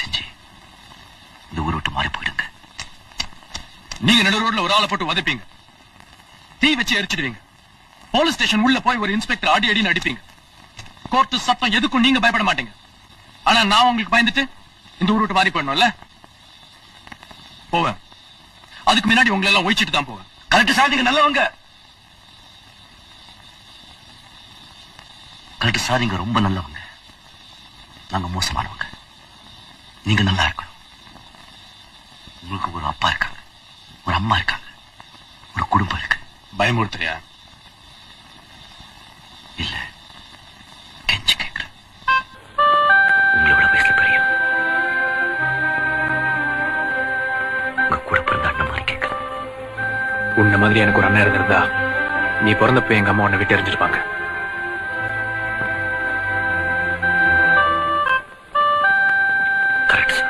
செஞ்சு இந்த ஊரை விட்டு மாறி போயிடுங்க. நீங்க நடு ரோட்ல ஒரு ஆளை போட்டு உதைப்பீங்க, தீ வச்சு எரிச்சிடுவீங்க, போலீஸ் ஸ்டேஷன் உள்ள போய் ஒரு இன்ஸ்பெக்டர் அடி அடின்னு அடிப்பீங்க. கோர்ட்டு சட்டம் எதுக்கும் நீங்க பயப்பட மாட்டீங்க. ஆனா நான் உங்களுக்கு பயந்துட்டு இந்த ஊர் விட்டு மாறி போயிடணும்ல. போவேன், அதுக்கு முன்னாடி உங்களை எல்லாம் ஒழிச்சிட்டு தான் போவேன். கரெக்ட் சார், நீங்க நல்லவங்க. கரெக்ட் சார், நீங்க ரொம்ப நல்லவங்க. நாங்க மோசமானவங்க. நீங்க நல்லா இருக்கணும். உங்களுக்கு ஒரு அப்பா இருக்காங்க, ஒரு அம்மா இருக்காங்க, ஒரு குடும்பம் இருக்கு. பயமுறுத்துறியா? இல்ல, கெஞ்சி கேட்கிறேன். உங்களோட வயசுல பெரிய உங்க கூட பிறந்த அண்ணன் மாதிரி கேட்கிறேன். உன்ன மாதிரி எனக்கு ஒரு அண்ணன் இருந்திருந்தா நீ பிறந்தப்ப எங்க அம்மா உன்னை விட்டு எறிஞ்சிருப்பாங்க. Correct sir.